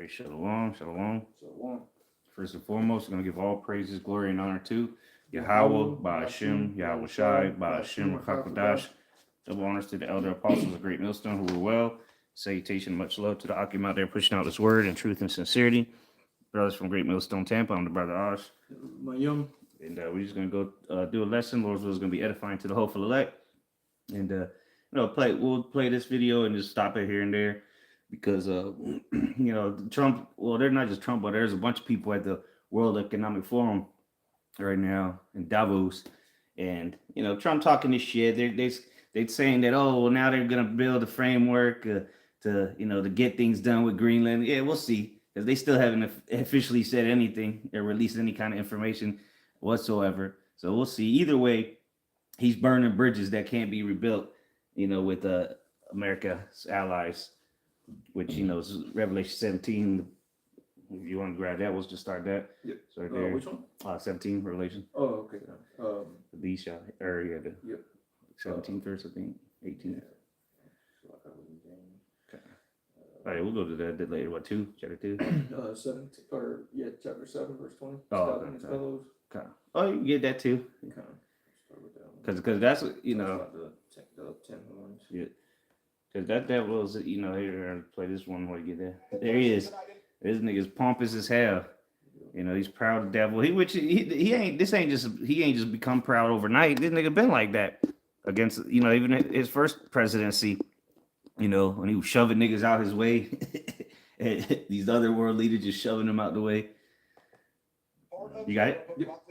right, shalom, shalom. Shalom. First and foremost, we're going to give all praises, glory, and honor to Yahweh, Ba'ashem, Yahweh Shai, Ba'ashem, Rakakwadash. Double honors to the elder apostles of Great Millstone who were well. Salutation, much love to the Akim out there pushing out this word in truth and sincerity. Brothers from Great Millstone, Tampa, I'm the brother Osh. Mayum. And we're just going to go do a lesson. Lord's will is going to be edifying to the hopeful elect. And, we'll play this video and just stop it here and there. Because, Trump, well, they're not just Trump, but there's a bunch of people at the World Economic Forum right now in Davos. And, Trump talking this shit. They're saying that, oh, well, now they're going to build a framework to get things done with Greenland. Yeah, we'll see. Because they still haven't officially said anything or released any kind of information whatsoever. So we'll see. Either way, he's burning bridges that can't be rebuilt, with America's allies. Which is Revelation 17. If you want to grab that, we'll just start that. Yep. So right there. Which one? 17 Revelation. Oh, okay. The beast shall, the Yep. 17th verse, I think. 18. Yeah. Okay. All right, we'll go to that later. What, 2? Chapter 2? 17 chapter 7, verse 20. Oh, okay. fellows. Okay. Oh, you can get that too. Okay. Start with that one. Because that's what About the 10 horns. Yeah. Because that devil's, here, play this one while you get there. There he is. This nigga's pompous as hell. He's proud devil. He ain't just become proud overnight. This nigga been like that against, even his first presidency, when he was shoving niggas out his way. These other world leaders just shoving them out the way. You got it? Yep.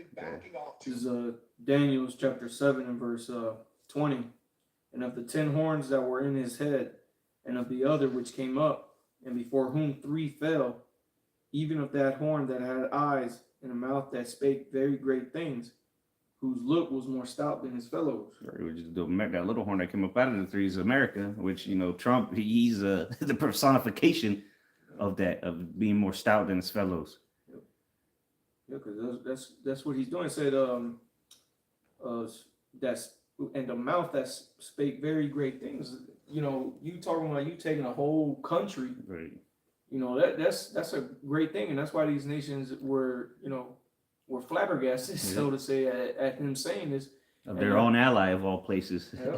This is Daniel chapter 7 and verse 20. And of the 10 horns that were in his head, and of the other which came up, and before whom 3 fell, even of that horn that had eyes and a mouth that spake very great things, whose look was more stout than his fellows. Right, that little horn that came up out of the 3 is America, which Trump, he's the personification of that, of being more stout than his fellows. Yep. Yeah, because that's what he's doing. It said that's. And the mouth that spake very great things. You talking about you taking a whole country. Right. That's a great thing, and that's why these nations were flabbergasted, so to say, at him saying this. Of their own ally of all places. Yeah.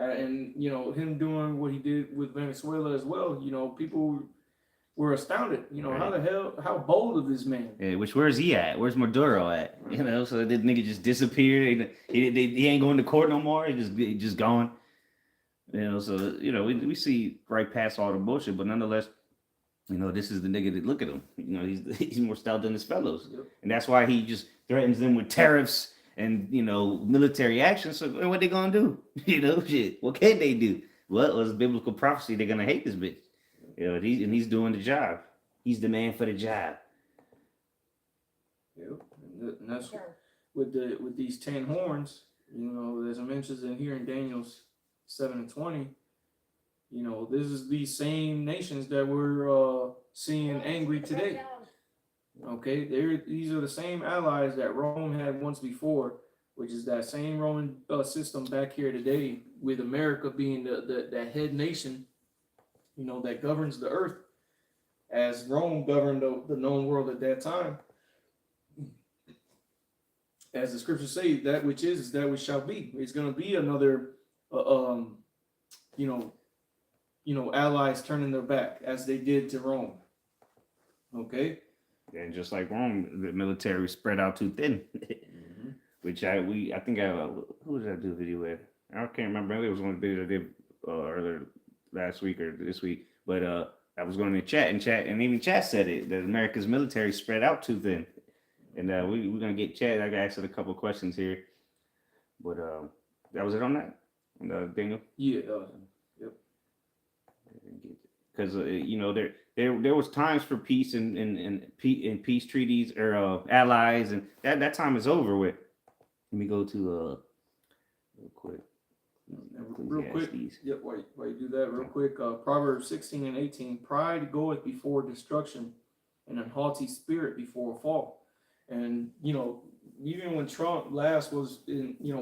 And him doing what he did with Venezuela as well. People were astounded. Right. How the hell? How bold of this man? Yeah, where's he at? Where's Maduro at? So this nigga just disappeared. He ain't going to court no more. He just gone. So we see right past all the bullshit, but nonetheless, this is the nigga that look at him. He's more stout than his fellows, yep. And that's why he just threatens them with tariffs and military action. So what they gonna do? Shit. What can they do? What was biblical prophecy? They're gonna hate this bitch. He's doing the job. He's the man for the job. Yep. And that's with these 10 horns, as I mentioned in here in Daniel's 7 and 20, this is these same nations that we're seeing angry today. Okay, these are the same allies that Rome had once before, which is that same Roman system back here today, with America being the head nation, that governs the earth, as Rome governed the known world at that time. As the scriptures say, that which is that which shall be. It's going to be another, allies turning their back as they did to Rome. Okay. And just like Rome, the military spread out too thin. Mm-hmm. Which who did I do a video with? I can't remember. Maybe it was one of the videos I did earlier last week or this week. But I was going to chat, and even chat said it, that America's military spread out too thin. And we're going to get Chad. I got asked a couple of questions here. But that was it on that? Daniel? Yeah. Yep. Because, there was times for peace and peace treaties or allies, and that time is over with. Let me go to real quick. Yep, while you do that real quick, Proverbs 16 and 18, pride goeth before destruction, and an haughty spirit before a fall. And, even when Trump last was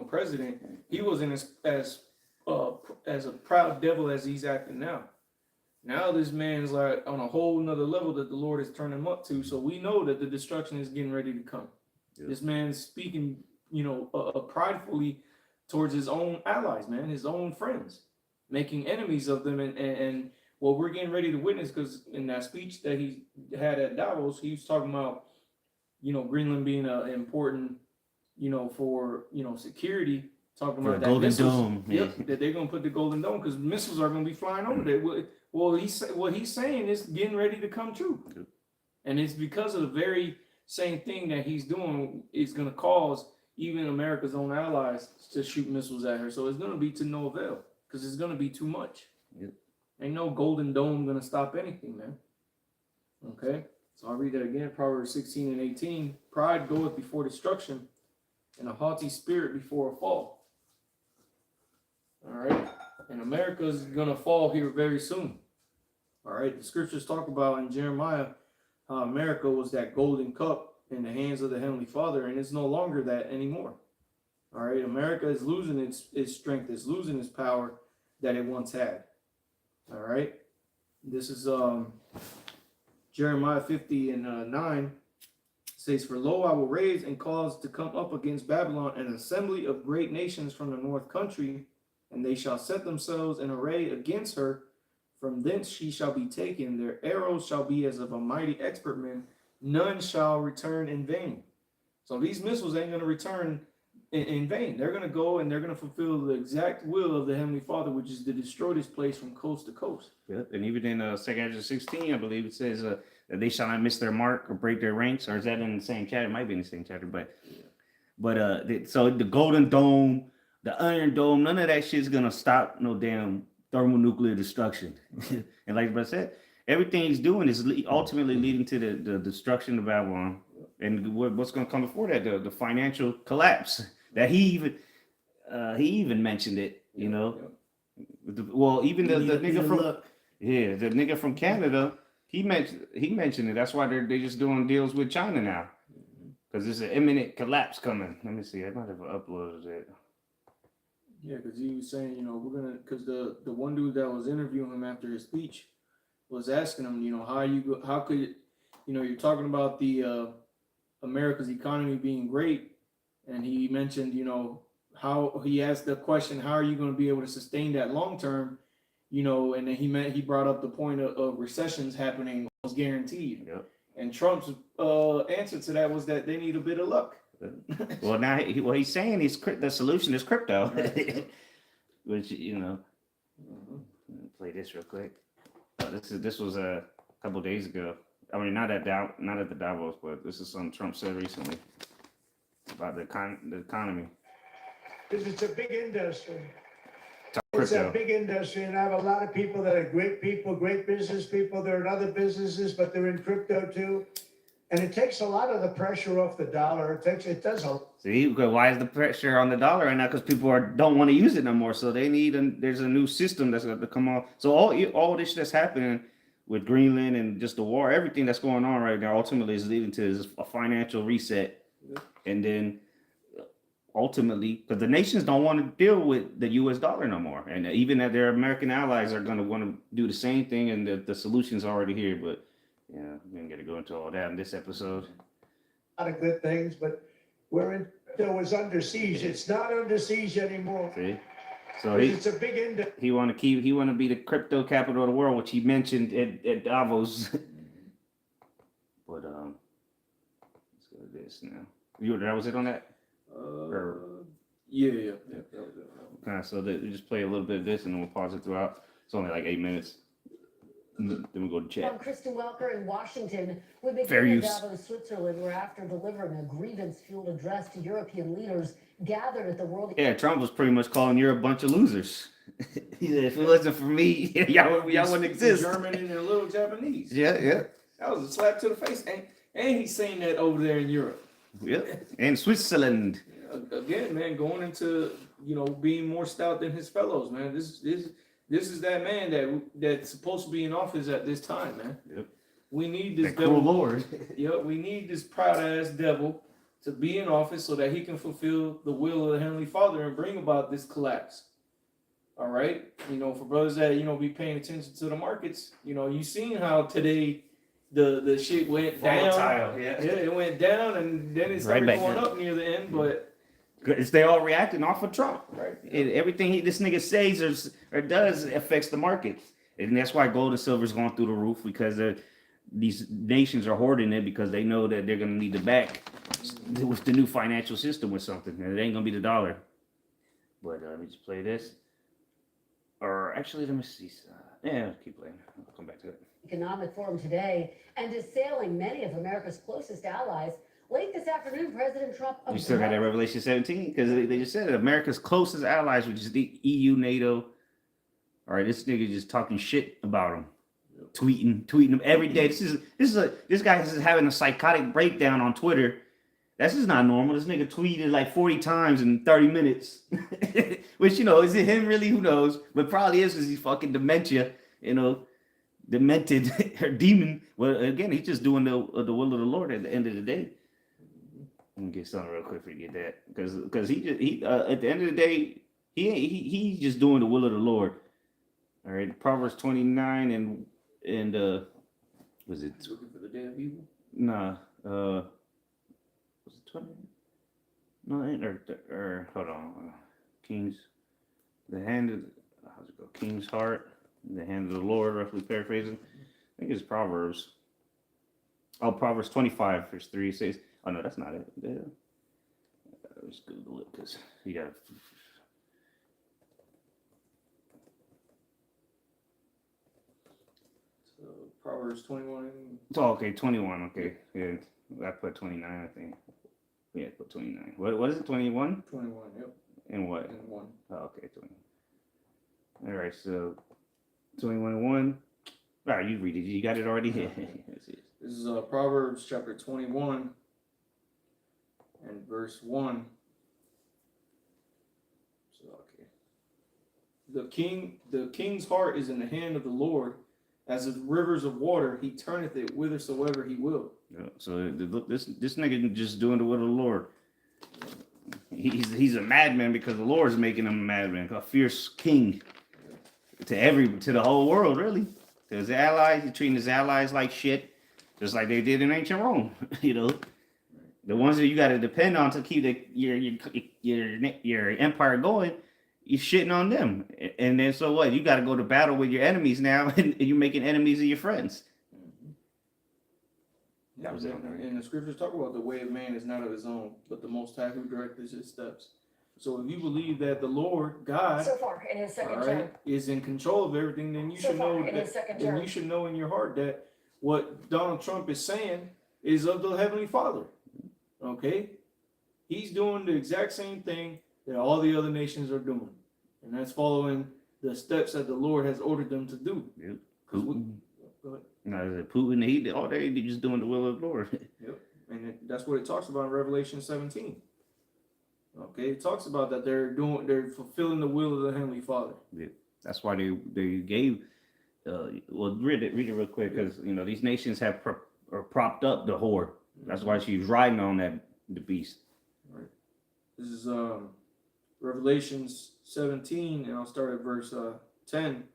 president, he wasn't as a proud devil as he's acting now. Now this man's like on a whole nother level that the Lord has turned him up to. So we know that the destruction is getting ready to come. Yep. This man's speaking, pridefully towards his own allies, man, his own friends, making enemies of them. And what we're getting ready to witness, because in that speech that he had at Davos, he was talking about, Greenland being important, for, security, talking for about that Golden missiles, Dome. Yep, that they're going to put the Golden Dome because missiles are going to be flying over there. Well, what he's saying is getting ready to come true. Yep. And it's because of the very same thing that he's doing is going to cause even America's own allies to shoot missiles at her. So it's going to be to no avail because it's going to be too much. Yep. Ain't no Golden Dome going to stop anything, man. Okay, so I'll read that again. Proverbs 16 and 18. Pride goeth before destruction, and a haughty spirit before a fall. All right, and America is going to fall here very soon. All right, the scriptures talk about in Jeremiah how America was that golden cup in the hands of the Heavenly Father, and it's no longer that anymore. All right, America is losing its strength, it's losing its power that it once had. All right, this is Jeremiah 50 and 9 says, "For lo, I will raise and cause to come up against Babylon an assembly of great nations from the north country, and they shall set themselves in array against her. From thence she shall be taken. Their arrows shall be as of a mighty expert man. None shall return in vain." So these missiles ain't going to return in vain. They're going to go and they're going to fulfill the exact will of the Heavenly Father, which is to destroy this place from coast to coast. Yep. And even in 2 Ezra 16, I believe it says that they shall not miss their mark or break their ranks. Or is that in the same chapter? It might be in the same chapter. So the Golden Dome, the Iron Dome, none of that shit's going to stop no damn thermonuclear destruction. And like I said, everything he's doing is ultimately leading to the destruction of Babylon. And what's going to come before that? The financial collapse that he even mentioned it, Well, even the nigga from the nigga from Canada, he mentioned it. That's why they're just doing deals with China now, because there's an imminent collapse coming. Let me see. I might have uploaded it. Yeah, because he was saying, because the one dude that was interviewing him after his speech was asking him, how could, you're talking about the America's economy being great, and he mentioned, how he asked the question, how are you going to be able to sustain that long term, and then he brought up the point of recessions happening was guaranteed. Yep. And Trump's answer to that was that they need a bit of luck. Well, now what he's saying is the solution is crypto, which play this real quick. This was a couple days ago. I mean, not at the Davos, but this is something Trump said recently about the economy. Because it's a big industry. It's a big industry, and I have a lot of people that are great people, great business people. They're in other businesses, but they're in crypto too. And it takes a lot of the pressure off the dollar. It does a. See, why is the pressure on the dollar right now? Because people don't want to use it no more. So they need there's a new system that's going to come off. So all this that's happening with Greenland and just the war, everything that's going on right now, ultimately is leading to a financial reset, and then ultimately, because the nations don't want to deal with the U.S. dollar no more, and even that their American allies are going to want to do the same thing, and the solution's already here, but. Yeah, we didn't get to go into all that in this episode. A lot of good things, but it was under siege. It's not under siege anymore. See, so it's a big industry. He want to be the crypto capital of the world, which he mentioned at Davos. But let's go to this now. That was it on that. Yeah. Okay, so we just play a little bit of this, and then we'll pause it throughout. It's only like 8 minutes. Then we go to chat. From Kristen Welker in Washington, we begin in Davos, Switzerland, where after delivering a grievance-fueled address to European leaders gathered at the World. Yeah, Trump was pretty much calling Europe a bunch of losers. He said, if it wasn't for me, y'all wouldn't exist. German and a little Japanese. Yeah. That was a slap to the face. And he's saying that over there in Europe. Yeah, and Switzerland. Again, man, going into, being more stout than his fellows, man. This is that man that's supposed to be in office at this time, man. Yep. We need this devil. Lord. Yep, we need this proud ass devil to be in office so that he can fulfill the will of the Heavenly Father and bring about this collapse. All right, for brothers that be paying attention to the markets, you seen how today the shit went down. Volatile, Yeah, it went down and then it started Right back going up. up near the end. But Because they all reacting off of Trump. right, Everything this nigga says or does affects the markets. And that's why gold and silver is going through the roof, because these nations are hoarding it because they know that they're going to need to back with the new financial system or something. And it ain't going to be the dollar. But let me just play this. Or actually, let me see. Yeah, keep playing. I'll come back to it. Economic Forum today and assailing many of America's closest allies. Late this afternoon, President Trump. You still got that Revelation 17? Because they just said it. America's closest allies, which is the EU, NATO. All right, this nigga just talking shit about them. Tweeting them every day. This guy is having a psychotic breakdown on Twitter. That's just not normal. This nigga tweeted like 40 times in 30 minutes. Which, is it him really? Who knows? But probably is because he's fucking dementia, demented or demon. Well, again, he's just doing the will of the Lord at the end of the day. Let me get something real quick for you, that because he at the end of the day, he's just doing the will of the Lord. All right, Proverbs 29 and was it looking for the day of evil. nah was it 20? No, or hold on, Kings, the hand of how's it go? King's heart, the hand of the Lord, roughly paraphrasing. I think it's Proverbs. Oh, Proverbs 25 verse 3 says. Oh no, that's not it. Yeah. Let's Google it because you got. So Proverbs 21. Oh, okay, 21. Okay, yeah, I put 29. I think. Yeah, put 29. What is it? 21. 21. Yep. And what? And 1. Oh, okay, 20. All right, so 21 and 1. All right, you read it. You got it already. This is Proverbs chapter 21 and verse 1. So okay. The king's heart is in the hand of the Lord, as the rivers of water. He turneth it whithersoever he will. Yeah, so look, this nigga just doing the will of the Lord. He's a madman because the Lord's making him a madman, a fierce king to the whole world, really. To his allies, he's treating his allies like shit, just like they did in ancient Rome. The ones that you got to depend on to keep your empire going, you're shitting on them. And then so what? You got to go to battle with your enemies now, and you're making enemies of your friends. That was it. And the scriptures talk about the way of man is not of his own, but the Most High who directs his steps. So if you believe that the Lord God, So far in his second term. is in control of everything, then you So should far know in his second then term. you should know in your heart that what Donald Trump is saying is of the Heavenly Father. Okay, he's doing the exact same thing that all the other nations are doing, and that's following the steps that the Lord has ordered them to do. Yep. 'Cause Putin. Go ahead. No, Putin, they just doing the will of the Lord. Yep. And that's what it talks about in Revelation 17. Okay, it talks about that they're fulfilling the will of the Heavenly Father. That's why they gave. Well, read it real quick, because these nations have propped up the whore. That's why she's riding on the beast. Right. This is Revelations 17, and I'll start at verse 10.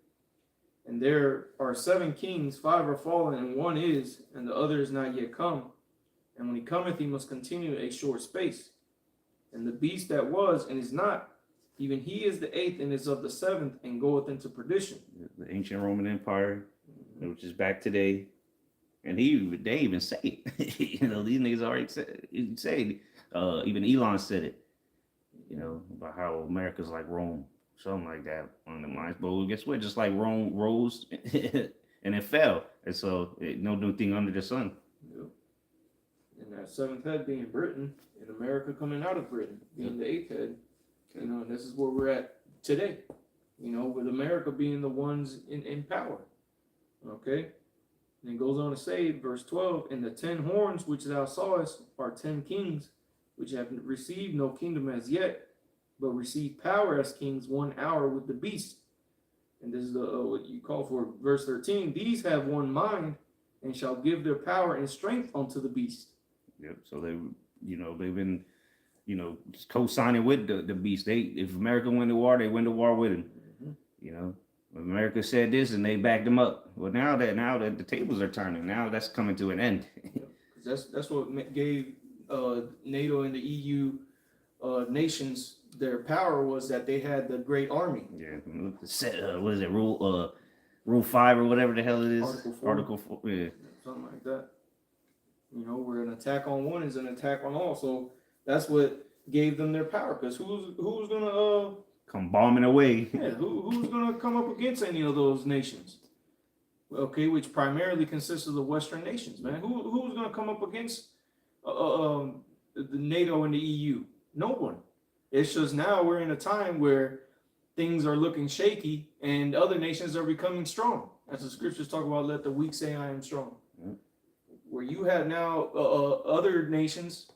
And there are 7 kings, 5 are fallen, and 1 is, and the other is not yet come. And when he cometh, he must continue a short space. And the beast that was and is not, even he is the 8th and is of the 7th, and goeth into perdition. The ancient Roman Empire, which is back today, and they even say it. These niggas already say even Elon said it. About how America's like Rome. Something like that on the lines. But guess what? Just like Rome rose and it fell. And so no new thing under the sun. Yep. And that 7th head being Britain, and America coming out of Britain being the 8th head. And this is where we're at today. With America being the ones in power. Okay? And it goes on to say, verse 12, and the 10 horns which thou sawest are 10 kings, which have received no kingdom as yet, but receive power as kings 1 hour with the beast. And this is what you call for verse 13. These have one mind, and shall give their power and strength unto the beast. Yep. So they've been, co-signing with the beast. If America win the war, they win the war with him. Mm-hmm. You know, America said this and they backed them up. Well, now that the tables are turning, now that's coming to an end. That's what gave NATO and the EU nations their power, was that they had the great army. Yeah, what is it? Rule 5 or whatever the hell it is. Article 4. Yeah. Something like that. You know, where an attack on one is an attack on all. So that's what gave them their power. Because who's gonna Come bombing away. yeah, who's gonna come up against any of those nations? Okay, which primarily consists of the Western nations, man. Who's gonna come up against the NATO and the EU? No one. It's just now we're in a time where things are looking shaky and other nations are becoming strong. As the scriptures talk about, let the weak say I am strong. Mm. Where you have now other nations,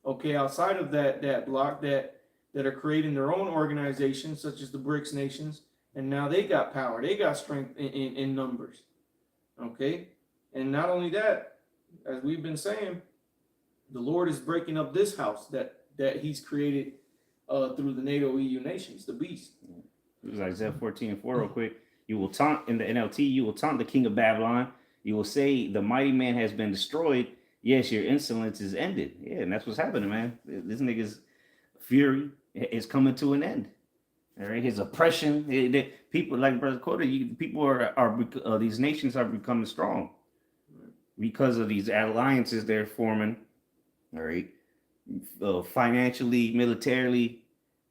okay, outside of that block that are creating their own organizations, such as the BRICS nations, and now they got power, they got strength in numbers, okay? And not only that, as we've been saying, the Lord is breaking up this house that he's created through the NATO EU nations, the beast. It was Isaiah 14:4 real quick. You will taunt, in the NLT, you will taunt the king of Babylon. You will say the mighty man has been destroyed. Yes, your insolence is ended. Yeah, and that's what's happening, man. This nigga's fury is coming to an end. All right, his oppression. People like Brother Cody, people are these nations are becoming strong because of these alliances they're forming. All right, financially, militarily,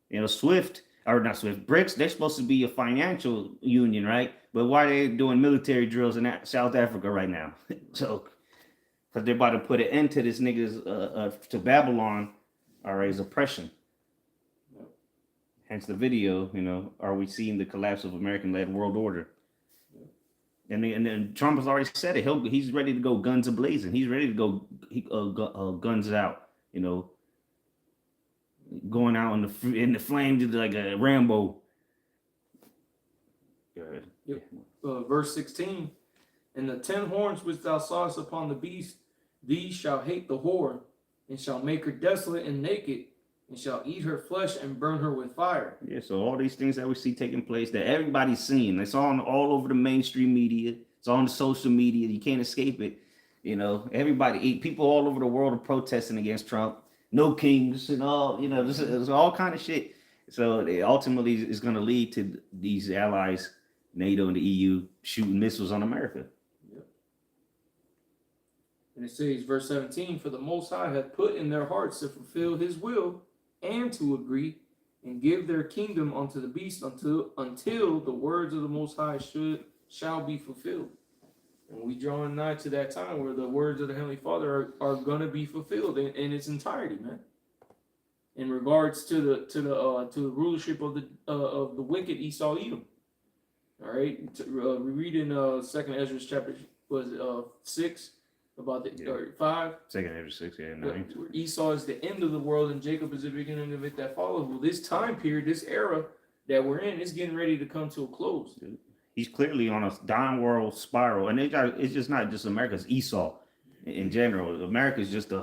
you know, BRICS, they're supposed to be a financial union, right? But why are they doing military drills in South Africa right now? So, because they're about to put an end to this niggas to Babylon, all right, his oppression. Hence the video, you know, are we seeing the collapse of American-led world order? And then Trump has already said it. He's ready to go guns a-blazing. He's ready to go guns out, you know, going out in the flames like a Rambo. Good. Yep. Verse 16, and the 10 horns which thou sawest upon the beast, these shall hate the whore, and shall make her desolate and naked, and shall eat her flesh and burn her with fire. Yeah, so all these things that we see taking place that everybody's seeing, it's all over the mainstream media, it's on the social media, you can't escape it. You know, people all over the world are protesting against Trump. No kings and all, you know, there's all kind of shit. So it ultimately is going to lead to these allies, NATO and the EU, shooting missiles on America. Yep. And it says, verse 17, for the Most High hath put in their hearts to fulfill his will and to agree and give their kingdom unto the beast until the words of the Most High shall be fulfilled. And we drawing nigh to that time where the words of the Heavenly Father are going to be fulfilled in its entirety, man. In regards to the rulership of the wicked Esau Edom. All right, we read in 2nd Ezra chapter 6 about the 5. 2nd Ezra 6, yeah, 9. Where Esau is the end of the world and Jacob is the beginning of it that follows. Well, this time period, this era that we're in, is getting ready to come to a close. He's clearly on a downward spiral, and it's just not just America; it's Esau in general. America is just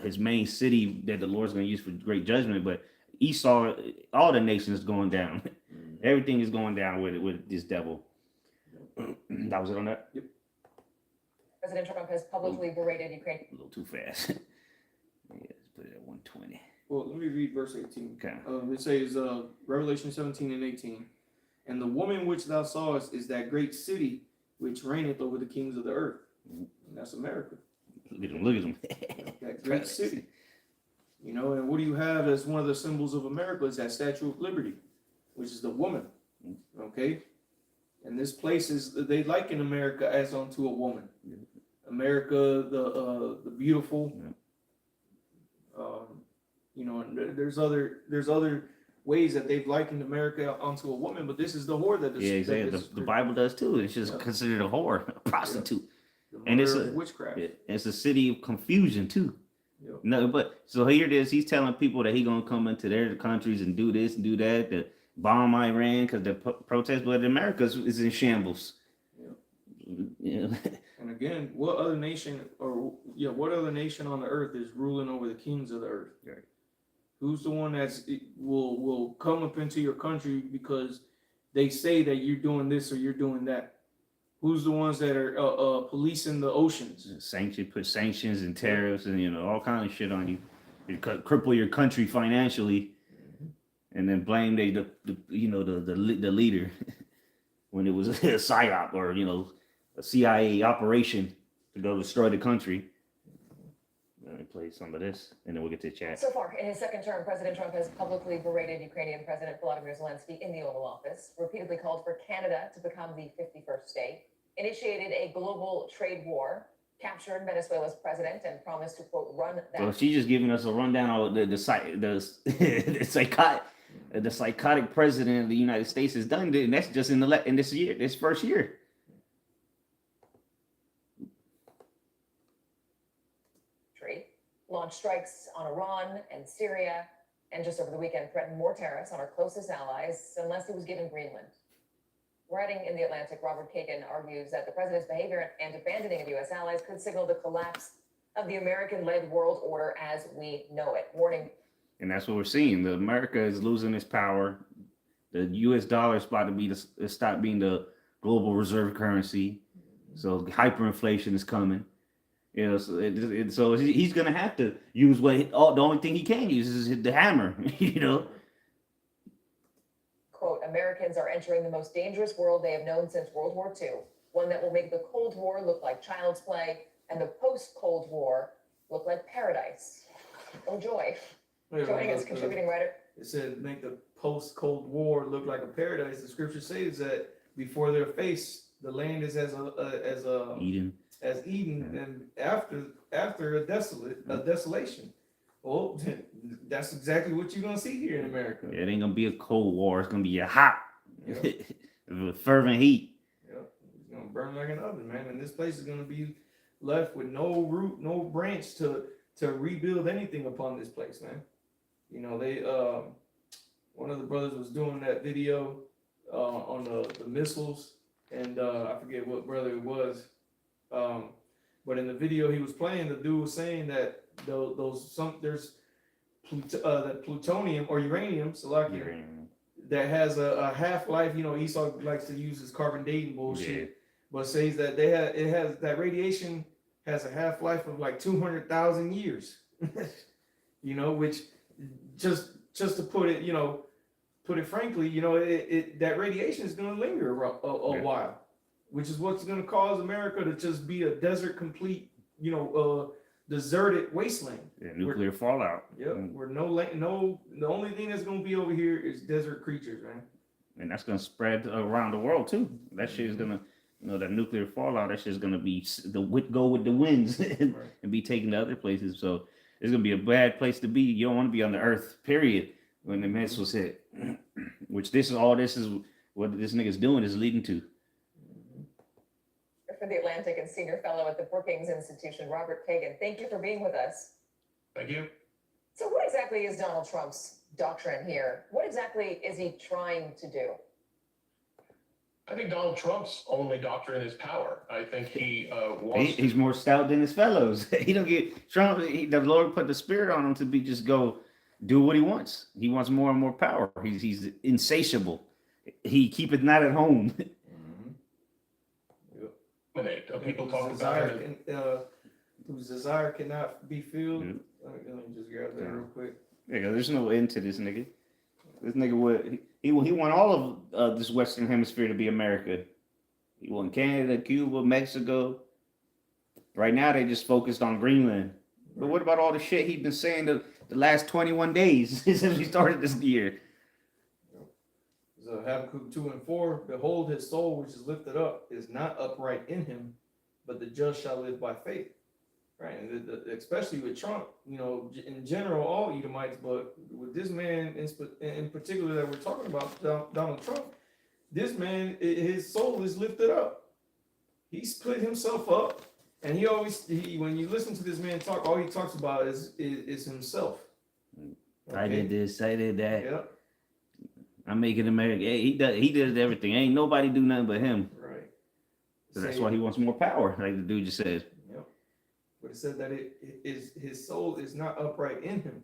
his main city that the Lord's going to use for great judgment. But Esau, all the nations going down. Everything is going down with this devil. That was it on that. Yep. President Trump has publicly berated Ukraine. A little too fast. Yeah, let's put it at 120. Well, let me read verse 18. Okay. It says, Revelation 17 and 18. And the woman which thou sawest is that great city which reigneth over the kings of the earth. And that's America. Look at him. That great city. You know, and what do you have as one of the symbols of America is that Statue of Liberty, which is the woman. Okay? And this place is, they liken America as unto a woman. America, the beautiful. You know, and there's other ways that they've likened America onto a woman, but this is the whore that is. Yeah, exactly. The Bible does too. It's just considered a whore, a prostitute. And it's witchcraft. It's a city of confusion too. Yep. No, but so here it is. He's telling people that he's gonna come into their countries and do this and do that, to bomb Iran because the protest, but America is in shambles. Yep. Yeah. And again, what other nation on the earth is ruling over the kings of the earth? Right. Who's the one will come up into your country because they say that you're doing this or you're doing that? Who's the ones that are policing the oceans? Put sanctions and tariffs and all kind of shit on you. You cripple your country financially, and then blame the leader when it was a psyop or a CIA operation to go destroy the country. Let me play some of this, and then we'll get to the chat. So far, in his second term, President Trump has publicly berated Ukrainian President Volodymyr Zelensky in the Oval Office, repeatedly called for Canada to become the 51st state, initiated a global trade war, captured Venezuela's president, and promised to, quote, run that. So she's just giving us a rundown of the psychotic president of the United States has done, and that's just in this first year. Launched strikes on Iran and Syria, and just over the weekend threatened more tariffs on our closest allies unless it was given Greenland. Writing in The Atlantic, Robert Kagan argues that the president's behavior and abandoning of U.S. allies could signal the collapse of the American-led world order as we know it. Warning. And that's what we're seeing. America is losing its power. The U.S. dollar is about to stop being the global reserve currency. So hyperinflation is coming. So he's gonna have to use the only thing he can use is the hammer. Quote, Americans are entering the most dangerous world they have known since World War II, one that will make the Cold War look like child's play and the post-Cold War look like paradise. Oh, joy. Joining as contributing writer. It said make the post-Cold War look like a paradise. The scripture says that before their face, the land is as Eden. As Eden, and after a desolation. Well, that's exactly what you're gonna see here in America. It ain't gonna be a cold war. It's gonna be a hot, with fervent heat. Yep, it's gonna burn like an oven, man. And this place is gonna be left with no root, no branch to rebuild anything upon this place, man. They one of the brothers was doing that video on the missiles, and I forget what brother it was. But in the video he was playing, the dude was saying that there's that plutonium or uranium, that has a half-life. Esau likes to use his carbon dating bullshit, but says that that radiation has a half-life of like 200,000 years. Which just to put it frankly, that radiation is going to linger a while. Which is what's going to cause America to just be a desert, complete, deserted wasteland. Yeah, nuclear fallout. Yep. Where the only thing that's going to be over here is desert creatures, man. And that's going to spread around the world too. That shit is going to, that nuclear fallout. That shit is going to be go with the winds and be taken to other places. So it's going to be a bad place to be. You don't want to be on the earth, period, when the missiles hit. Which this is what this nigga's doing is leading to. For The Atlantic and senior fellow at the Brookings Institution, Robert Kagan, thank you for being with us. Thank you. So what exactly is Donald Trump's doctrine here? What exactly is he trying to do? I think Donald Trump's only doctrine is power. I think he wants. He's more stout than his fellows. He don't get Trump. The Lord put the spirit on him to just go do what he wants. He wants more and more power. He's insatiable. He keepeth not at home. People talk about whose desire cannot be filled. Let me just grab that real quick. Yeah, there's no end to this nigga. This nigga he want all of this Western Hemisphere to be America. He want Canada, Cuba, Mexico. Right now they just focused on Greenland. But what about all the shit he's been saying the last 21 days since we started this year? So Habakkuk 2:4, behold, his soul which is lifted up is not upright in him, but the just shall live by faith. Right, and especially with Trump, in general, all Edomites, but with this man in particular that we're talking about, Donald Trump, this man, his soul is lifted up. He split himself up, and when you listen to this man talk, all he talks about is himself. Okay? I did this, I did that. Yep. I'm making America. He does everything. Ain't nobody do nothing but him. Right. So that's why he wants more power, like the dude just said. Yep. But it said that his soul is not upright in him.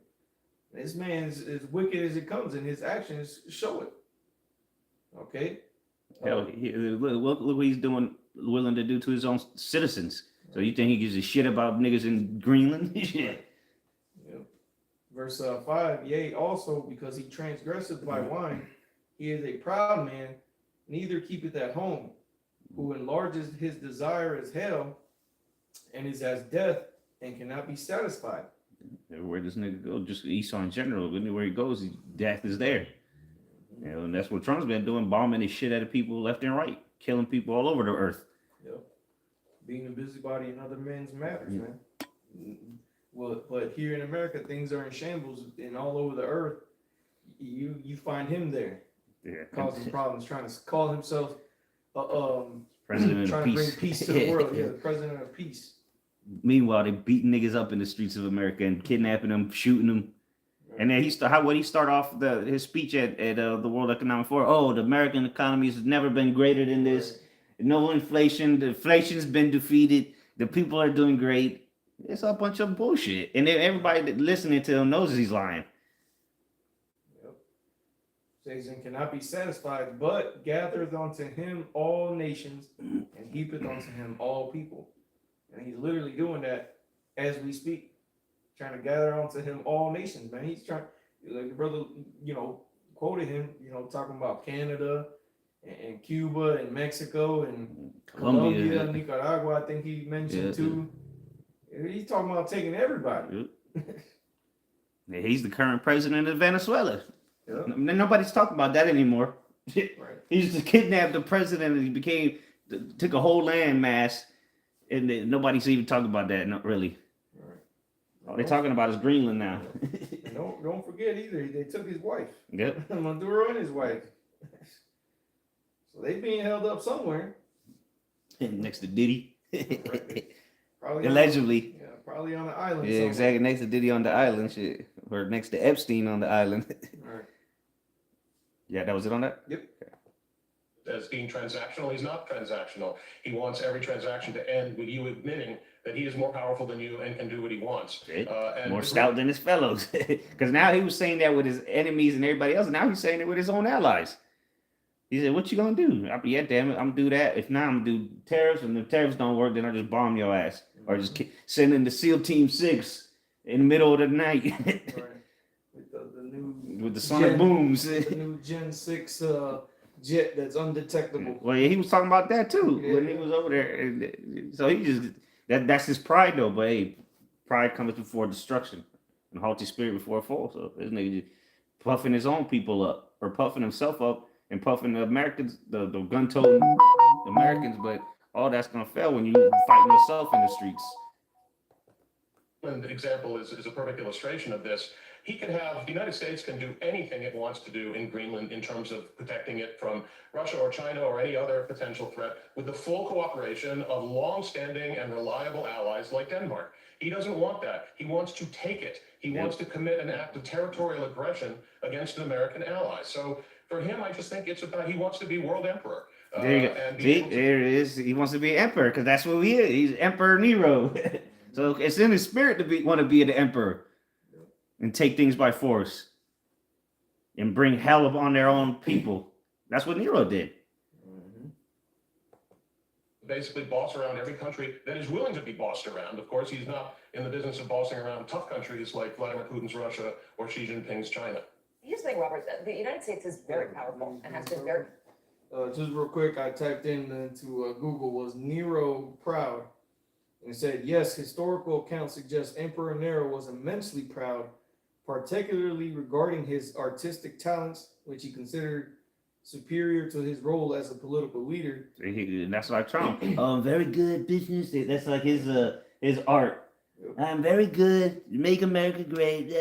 This man is as wicked as it comes, and his actions show it. Okay. Hell, look what he's doing, willing to do to his own citizens. So you think he gives a shit about niggas in Greenland? Shit. Yep. Verse 5, yea, also because he transgresseth by wine, he is a proud man, neither keepeth at home, who enlarges his desire as hell, and is as death, and cannot be satisfied. Where this nigga go? Just Esau in general. Anywhere he goes, death is there. You know, and that's what Trump's been doing, bombing his shit out of people left and right, killing people all over the earth. Yep. Being a busybody in other men's matters, man. Well, but here in America, things are in shambles, and all over the earth, you find him there, Yeah, causing problems, trying to call himself, president trying of to bring peace. peace to the world. Yeah, the president of peace. Meanwhile, they beating niggas up in the streets of America and kidnapping them, shooting them. And then what he start off his speech at the World Economic Forum? Oh, the American economy has never been greater than this. No inflation. The inflation's been defeated. The people are doing great. It's a bunch of bullshit. And then everybody that listening to him knows he's lying. Yep. Says, and cannot be satisfied, but gathereth unto him all nations, and heapeth unto him all people. And he's literally doing that as we speak. Trying to gather onto him all nations, man. He's trying, like the brother, quoted him, talking about Canada and Cuba and Mexico and Colombia, Nicaragua, I think he mentioned too. He's talking about taking everybody. Yeah, he's the current president of Venezuela. Yep. Nobody's talking about that anymore. Right. He just kidnapped the president and took a whole land mass, and nobody's even talking about that, not really. All they're talking about is Greenland now. And don't forget either, they took his wife. Yep. Maduro and his wife. So they being held up somewhere. Next to Diddy. Probably Allegedly. probably on an island. Yeah, somewhere. exactly. Next to Diddy on the island, shit. Or next to Epstein on the island. Right. Yeah, that was it on that? Yep. As being transactional, he's not transactional. He wants every transaction to end with you admitting that he is more powerful than you and can do what he wants. And More stout than his fellows. Because now he was saying that with his enemies and everybody else. And now he's saying it with his own allies. He said, what you going to do? Yeah, damn it. I'm going to do that. If not, I'm going to do tariffs. And if tariffs don't work, then I'll just bomb your ass. Or just send in the SEAL Team 6 in the middle of the night. Right. With the new With the sonic booms. the new Gen 6 jet that's undetectable. Well, yeah, he was talking about that too when he Yeah. was over there. And so he just that's his pride though. But hey, pride comes before destruction, and haughty spirit before a fall. So this nigga just puffing his own people up, or puffing himself up, and puffing the Americans, the gun-toting Americans. But all that's gonna fail when you fighting yourself in the streets. An example is a perfect illustration of this. The United States can do anything it wants to do in Greenland in terms of protecting it from Russia or China or any other potential threat with the full cooperation of long-standing and reliable allies like Denmark. He doesn't want that. He wants to take it. He wants to commit an act of territorial aggression against an American ally. So for him, I just think it's about he wants to be world emperor. There you go. See, there it is. He wants to be emperor because that's what he is. He's Emperor Nero. So it's in his spirit to want to be the emperor and take things by force and bring hell upon their own people. That's what Nero did. Basically boss around every country that is willing to be bossed around. Of course, he's not in the business of bossing around tough countries like Vladimir Putin's Russia or Xi Jinping's China. Here's the thing, Robert, the United States is very powerful and has been very. Just real quick, I typed into Google, was Nero proud? And it said, yes, historical accounts suggest Emperor Nero was immensely proud, particularly regarding his artistic talents, which he considered superior to his role as a political leader. That's like Trump. Very good business. That's like his art. I'm very good. Make America great.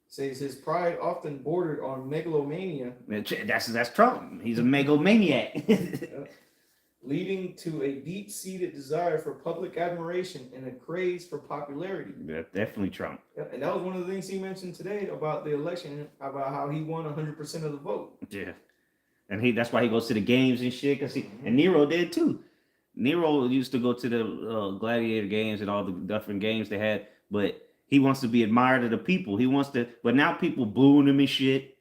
Says his pride often bordered on megalomania. That's Trump. He's a megalomaniac. Leading to a deep-seated desire for public admiration and a craze for popularity. Yeah, definitely Trump. And that was one of the things he mentioned today about the election, about how he won 100% of the vote. Yeah, and that's why he goes to the games and shit. And Nero did too. Nero used to go to the gladiator games and all the different games they had, but he wants to be admired of the people. But now people booing him and shit.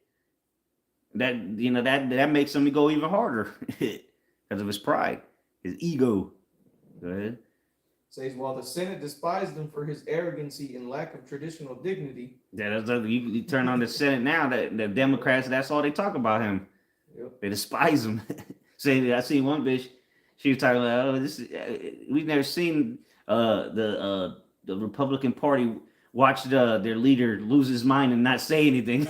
that that makes him go even harder because of his pride, his ego. Go ahead. Says while the Senate despised him for his arrogancy and lack of traditional dignity. Yeah, you turn on the Senate now. That the Democrats, that's all they talk about him. Yep. They despise him. Say, I see one bitch. She was talking about, oh, this. We've never seen the Republican Party watch their leader lose his mind and not say anything.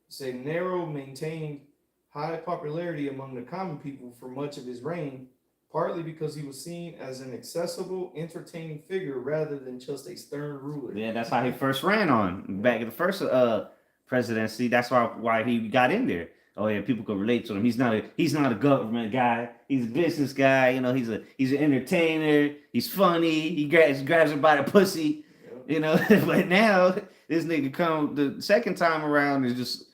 Say Nero maintained high popularity among the common people for much of his reign, partly because he was seen as an accessible, entertaining figure rather than just a stern ruler. Yeah, that's how he first ran on back in the first presidency. That's why he got in there. Oh yeah, people could relate to him. He's not a government guy. He's a business guy. You know, he's an entertainer. He's funny. He grabs her by the pussy. Yep. You know, but now this nigga come the second time around is just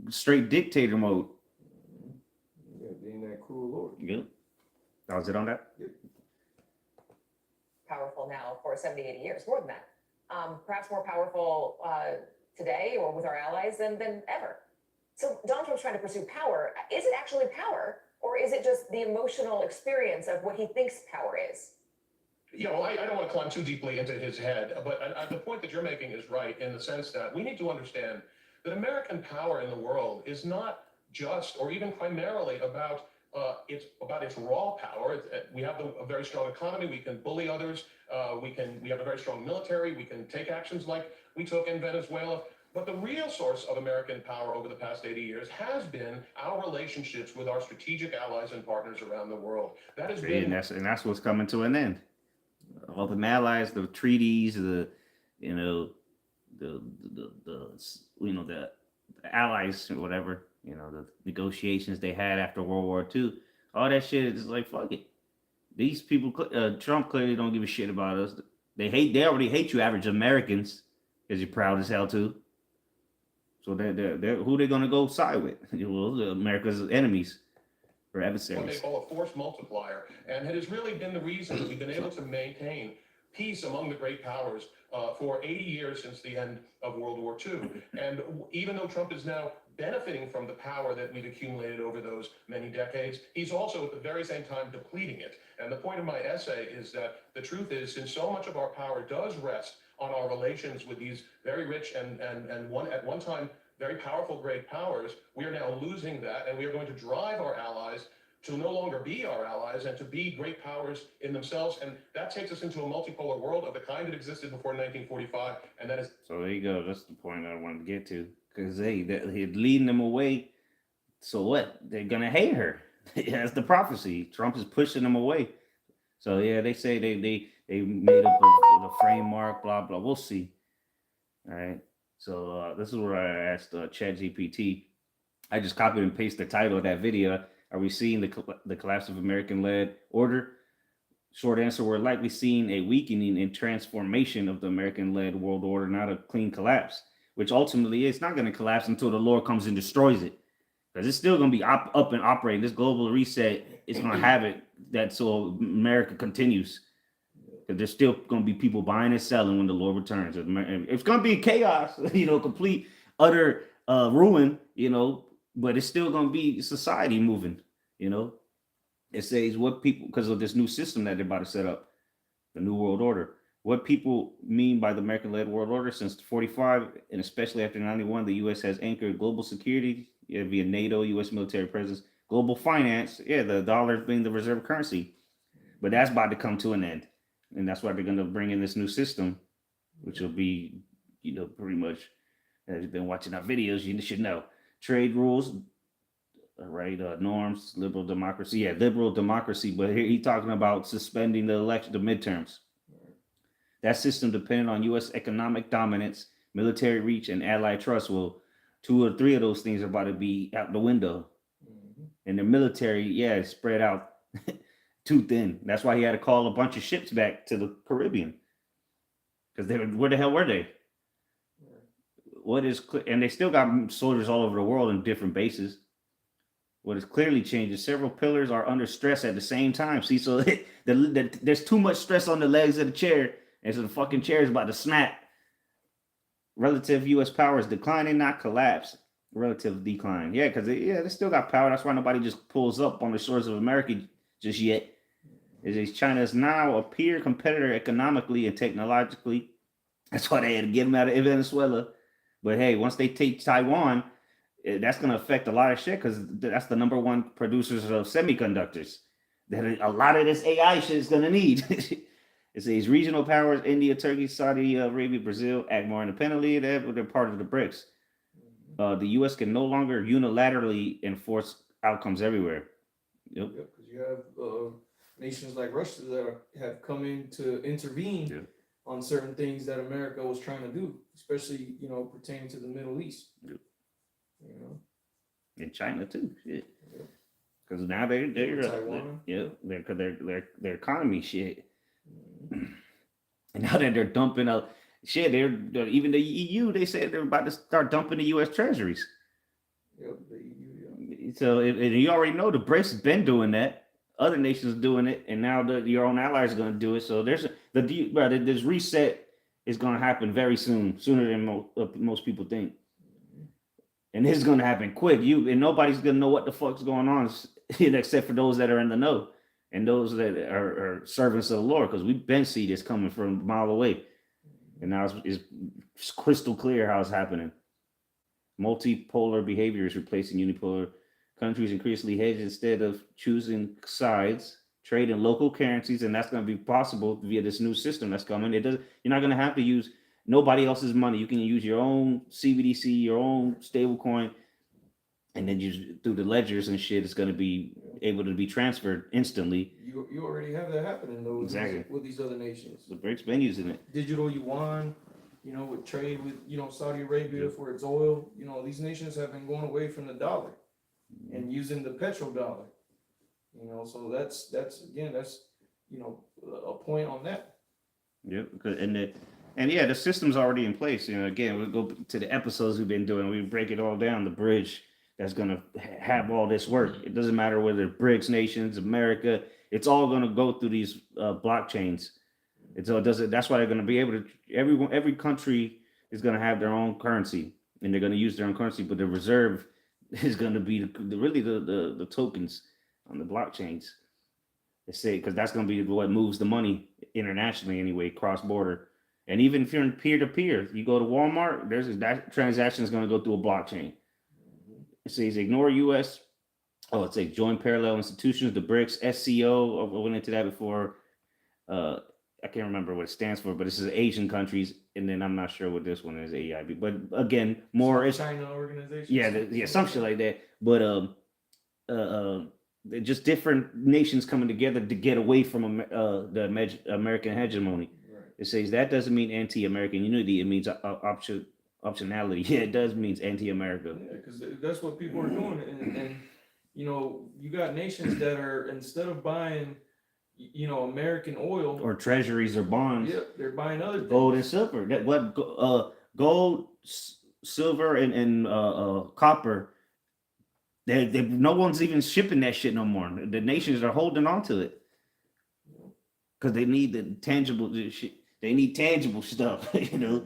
straight dictator mode. Yeah, being that cruel lord. Yep. That was it on that. Powerful now for 70, 80 years, more than that. Perhaps more powerful today or with our allies than ever. So Donald Trump's trying to pursue power. Is it actually power, or is it just the emotional experience of what he thinks power is? You know, I don't want to climb too deeply into his head, but the point that you're making is right in the sense that we need to understand that American power in the world is not just or even primarily about its raw power. We have a very strong economy. We can bully others. We have a very strong military. We can take actions like we took in Venezuela. But the real source of American power over the past 80 years has been our relationships with our strategic allies and partners around the world. That has been, and that's what's coming to an end. All the allies, the treaties, the allies, or whatever, the negotiations they had after World War II, all that shit is like, fuck it. These people, Trump clearly don't give a shit about us. They already hate you, average Americans, because you're proud as hell too. So they're who they gonna go side with? Well, America's enemies or adversaries. what they call a force multiplier, and it has really been the reason that we've been able to maintain peace among the great powers for 80 years since the end of World War II. And even though Trump is now benefiting from the power that we've accumulated over those many decades, he's also at the very same time depleting it. And the point of my essay is that the truth is, since so much of our power does rest on our relations with these very rich and at one time very powerful great powers, we are now losing that, and we are going to drive our allies to no longer be our allies and to be great powers in themselves. And that takes us into a multipolar world of the kind that existed before 1945. And that is. So there you go. That's the point I wanted to get to. Because he's leading them away. So what? They're going to hate her. That's the prophecy. Trump is pushing them away. So yeah, they say they made up the framework, blah, blah. We'll see. All right. So this is where I asked ChatGPT. I just copied and pasted the title of that video. Are we seeing the collapse of American-led order? Short answer, we're likely seeing a weakening and transformation of the American-led world order, not a clean collapse, which ultimately it's not going to collapse until the Lord comes and destroys it. Because it's still going to be up and operating. This global reset is going to have it that so America continues. Because there's still going to be people buying and selling when the Lord returns. It's going to be chaos, complete, utter ruin, but it's still going to be society moving, It says what people, because of this new system that they're about to set up, the New World Order, what people mean by the American-led world order since 45, and especially after 91, the U.S. has anchored global security via NATO, U.S. military presence, global finance, the dollar being the reserve currency. But that's about to come to an end. And that's why they're going to bring in this new system, which will be, pretty much, as you've been watching our videos, you should know. Trade rules, right? Norms, liberal democracy. Yeah, liberal democracy. But here he's talking about suspending the election, the midterms. That system depended on U.S. economic dominance, military reach, and allied trust. Well, 2 or 3 of those things are about to be out the window. Mm-hmm. And the military, is spread out too thin. That's why he had to call a bunch of ships back to the Caribbean. Because where the hell were they? And they still got soldiers all over the world in different bases. What has clearly changed is several pillars are under stress at the same time. See, so there's too much stress on the legs of the chair, and so the fucking chair is about to snap. Relative U.S. power is declining, not collapse. relative decline. Yeah, because they still got power. That's why nobody just pulls up on the shores of America just yet. China is now a peer competitor economically and technologically. That's why they had to get them out of Venezuela. But hey, once they take Taiwan, that's going to affect a lot of shit because that's the number one producers of semiconductors that a lot of this AI shit is going to need. It says regional powers, India, Turkey, Saudi Arabia, Brazil, act more independently. They're part of the BRICS. The U.S. can no longer unilaterally enforce outcomes everywhere. Yep. Because you have nations like Russia that have come in to intervene on certain things that America was trying to do, especially, you know, pertaining to the Middle East. Yep. You know, In China too, shit. Because now they're Taiwan. their economy shit. And now that they're dumping out shit, they're even the EU. They said they're about to start dumping the U.S. treasuries. Yep, the EU. So and you already know the BRICS has been doing that. Other nations doing it, and now your own allies are going to do it. So this reset is going to happen very soon, sooner than most people think. And this is going to happen quick. And nobody's going to know what the fuck's going on, except for those that are in the know and those that are servants of the Lord, because we've been see this coming from a mile away, and now it's crystal clear how it's happening. Multipolar behavior is replacing unipolar. Countries increasingly hedge instead of choosing sides, trade in local currencies, and that's going to be possible via this new system that's coming. You're not going to have to use nobody else's money. You can use your own CBDC, your own stable coin, and then through the ledgers and shit, it's going to be able to be transferred instantly. You already have that happening though. Exactly. With these other nations. The BRICS been using it. Digital yuan, you know, with trade with, you know, Saudi Arabia for its oil. You know, these nations have been going away from the dollar and using the petrodollar. You know, so that's you know, a point on that. Yep. And yeah, the system's already in place. You know, again, we'll go to the episodes we've been doing. We break it all down. The bridge that's going to have all this work. It doesn't matter whether BRICS nations, America, it's all going to go through these blockchains. That's why they're going to be able to. Every country is going to have their own currency, and they're going to use their own currency. But the reserve is going to be the tokens on the blockchains. They say because that's going to be what moves the money internationally anyway, cross border. And even if you're in peer to peer, you go to Walmart, that transaction is going to go through a blockchain. It says ignore U.S. Oh, it says join parallel institutions, the BRICS, SCO. I went into that before. I can't remember what it stands for, but it says Asian countries, and then I'm not sure what this one is, AIB. But again, more China organization. Yeah, some shit like that. But just different nations coming together to get away from the American hegemony. Right. It says that doesn't mean anti-American unity. It means optionality. Yeah, it does means anti-America. Yeah, because that's what people are doing, and you know, you got nations that are, instead of buying, you know, American oil Or treasuries or bonds. yeah, they're buying other Gold and things. silver. Gold, silver, and copper. No one's even shipping that shit no more. The nations are holding on to it because they need the tangible shit. They need tangible stuff, you know.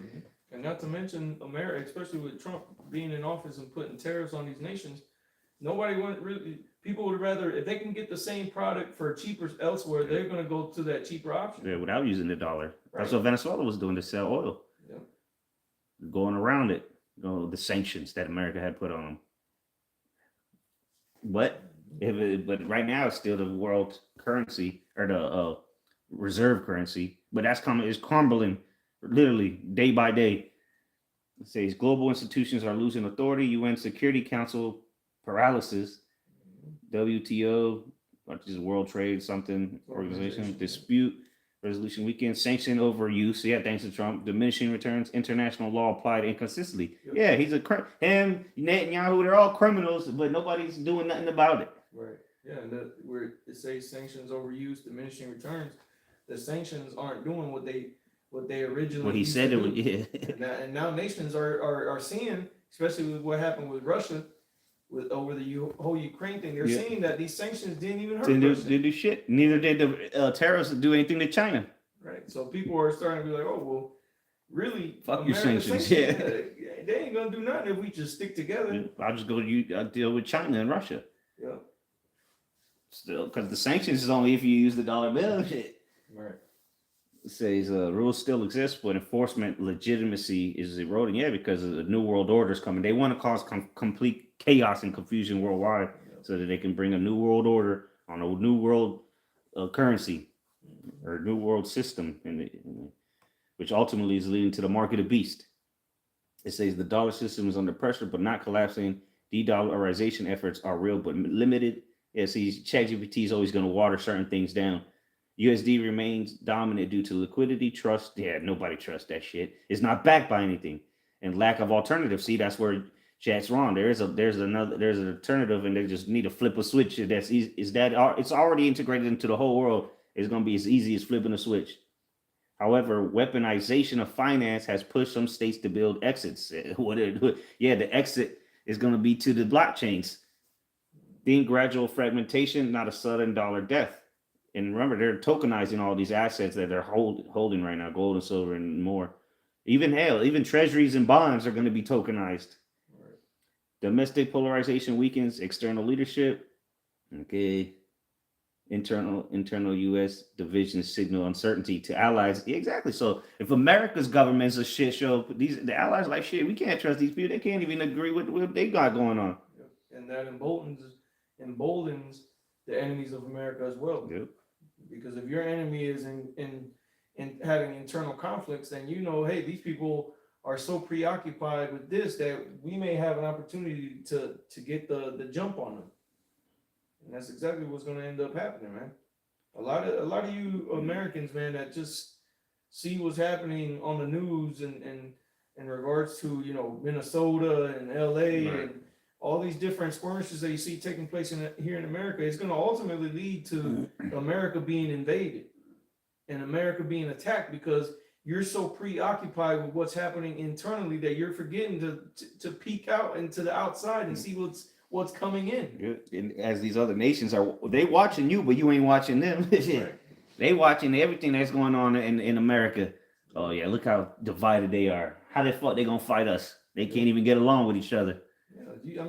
And not to mention America, especially with Trump being in office and putting tariffs on these nations. People would rather, if they can get the same product for cheaper elsewhere, they're going to go to that cheaper option. Yeah, without using the dollar. That's Right. what Venezuela was doing to sell oil, Yeah. going around it. You know, the sanctions that America had put on them. But right now it's still the world currency or the reserve currency. But it's crumbling literally day by day. It says global institutions are losing authority. UN Security Council paralysis. WTO, which is World Trade something organization, dispute resolution weekend, sanction overuse. Yeah, thanks to Trump, diminishing returns, international law applied inconsistently. Yep. Yeah, he's him, Netanyahu, they're all criminals, but nobody's doing nothing about it. Right. Yeah, and where it says sanctions overuse, diminishing returns, the sanctions aren't doing what they originally. What he used said to it would. do. Yeah. And now nations are seeing, especially with what happened with Russia, over the whole Ukraine thing, they're seeing that these sanctions didn't even hurt Russia. Didn't do shit. Neither did the terrorists do anything to China. Right. So people are starting to be like, oh well, really? Fuck your America sanctions, sanctioned, they ain't gonna do nothing if we just stick together. I'll just I'll deal with China and Russia. Yeah. Still, because the sanctions is only if you use the dollar bill. Shit. Right. It says rules still exist, but enforcement legitimacy is eroding. Yeah, because the new world order is coming. They want to cause complete chaos and confusion worldwide, so that they can bring a new world order on a new world currency or new world system, which ultimately is leading to the market of beast. It says the dollar system is under pressure, but not collapsing. De-dollarization efforts are real, but limited. Yeah, see, ChatGPT is always going to water certain things down. USD remains dominant due to liquidity, trust. Yeah, nobody trusts that shit. It's not backed by anything, and lack of alternative. See, that's where Chat's wrong. There's an alternative, and they just need to flip a switch. That's easy. It's already integrated into the whole world. It's going to be as easy as flipping a switch. However, weaponization of finance has pushed some states to build exits. The exit is going to be to the blockchains. Being gradual fragmentation, not a sudden dollar death. And remember, they're tokenizing all these assets that they're holding right now, gold and silver and more. Even treasuries and bonds are going to be tokenized. Right. Domestic polarization weakens external leadership. Okay. Internal U.S. divisions signal uncertainty to allies. Yeah, exactly. So if America's government's a shit show, the allies like shit. We can't trust these people. They can't even agree with what they got going on. And that emboldens the enemies of America as well. Yep. Because if your enemy is in having internal conflicts, then hey, these people are so preoccupied with this that we may have an opportunity to get the jump on them. And that's exactly what's going to end up happening, man. A lot of you Americans, man, that just see what's happening on the news and in regards to Minnesota and LA, right, and all these different skirmishes that you see taking place here in America, it's going to ultimately lead to America being invaded and America being attacked, because you're so preoccupied with what's happening internally that you're forgetting to peek out into the outside and see what's coming in. And as these other nations they watching you, but you ain't watching them. Right. They watching everything that's going on in America. Oh yeah, look how divided they are. How the fuck they gonna fight us? They can't even get along with each other. Yeah,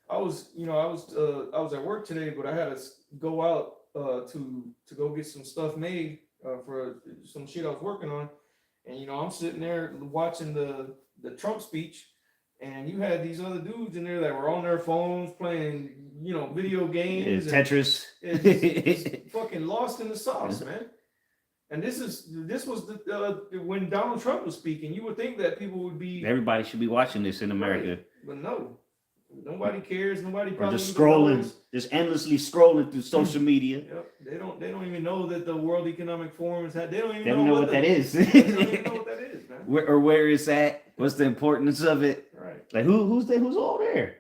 I was at work today, but I had to go out to go get some stuff made for some shit I was working on, and I'm sitting there watching the Trump speech, and you had these other dudes in there that were on their phones playing video games, Tetris, just fucking lost in the sauce, man. And this was when Donald Trump was speaking. You would think that people would be. Everybody should be watching this in America, right, but no. Nobody cares. Nobody probably just scrolling, just endlessly scrolling through social media. Yep. They don't even know that the World Economic Forum is. They don't even know what that is. They don't even know what that is, man. Where it's at? What's the importance of it? Right. Like who's all there?